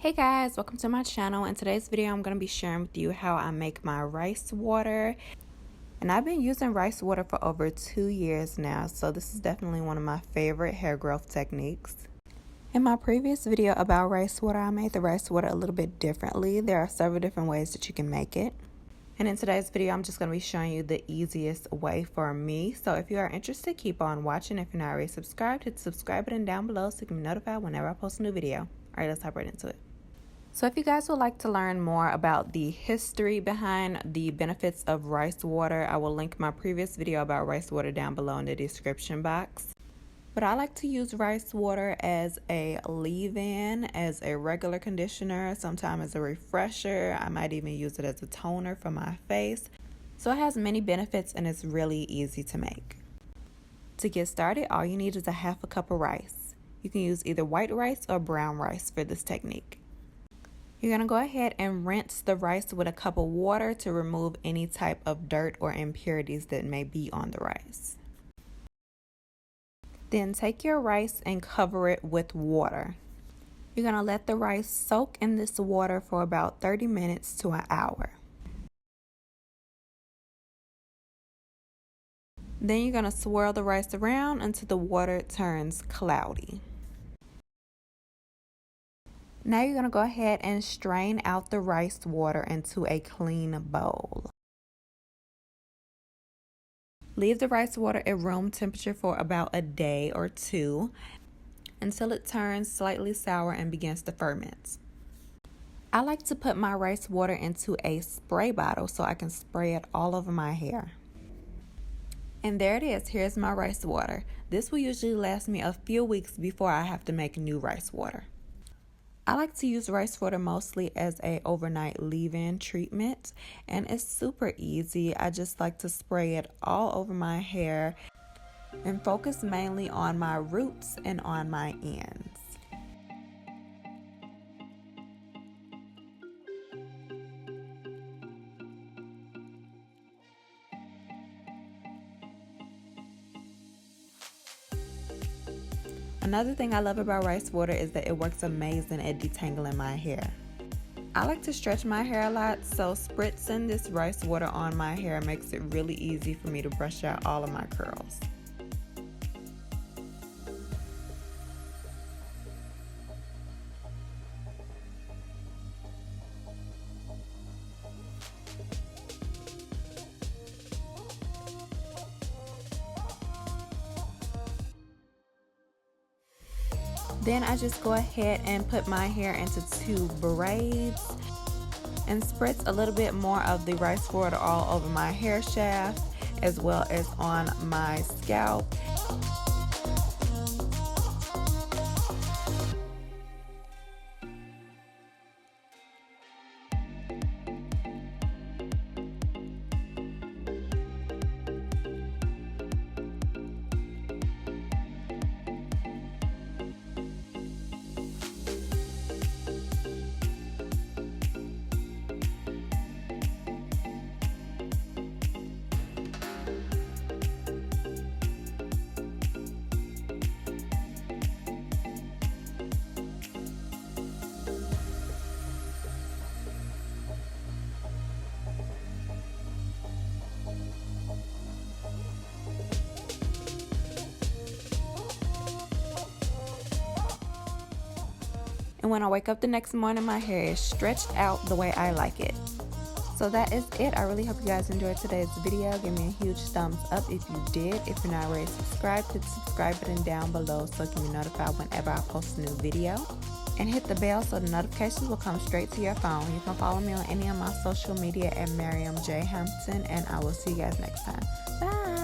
Hey guys, welcome to my channel. In today's video I'm going to be sharing with you how I make my rice water. And I've been using rice water for over 2 years now, so this is definitely one of my favorite hair growth techniques. In my previous video about rice water, I made the rice water a little bit differently. There are several different ways that you can make it. And in today's video, I'm just going to be showing you the easiest way for me. So if you are interested, keep on watching. If you're not already subscribed, hit the subscribe button down below so you can be notified whenever I post a new video. All right, let's hop right into it. So if you guys would like to learn more about the history behind the benefits of rice water, I will link my previous video about rice water down below in the description box. But I like to use rice water as a leave-in, as a regular conditioner, sometimes as a refresher. I might even use it as a toner for my face. So it has many benefits and it's really easy to make. To get started, all you need is a half a cup of rice. You can use either white rice or brown rice for this technique. You're going to go ahead and rinse the rice with a cup of water to remove any type of dirt or impurities that may be on the rice. Then take your rice and cover it with water. You're going to let the rice soak in this water for about 30 minutes to an hour. Then you're going to swirl the rice around until the water turns cloudy. Now you're going to go ahead and strain out the rice water into a clean bowl. Leave the rice water at room temperature for about a day or two until it turns slightly sour and begins to ferment. I like to put my rice water into a spray bottle so I can spray it all over my hair. And there it is. Here's my rice water. This will usually last me a few weeks before I have to make new rice water. I like to use rice water mostly as a overnight leave-in treatment, and it's super easy. I just like to spray it all over my hair and focus mainly on my roots and on my ends. Another thing I love about rice water is that it works amazing at detangling my hair. I like to stretch my hair a lot, so spritzing this rice water on my hair makes it really easy for me to brush out all of my curls. Then I just go ahead and put my hair into 2 braids and spritz a little bit more of the rice water all over my hair shaft as well as on my scalp. And when I wake up the next morning, my hair is stretched out the way I like it. So that is it. I really hope you guys enjoyed today's video. Give me a huge thumbs up if you did. If you're not already subscribed, hit the subscribe button down below so you can be notified whenever I post a new video. And hit the bell so the notifications will come straight to your phone. You can follow me on any of my social media at Miriam J. Hampton, and I will see you guys next time. Bye!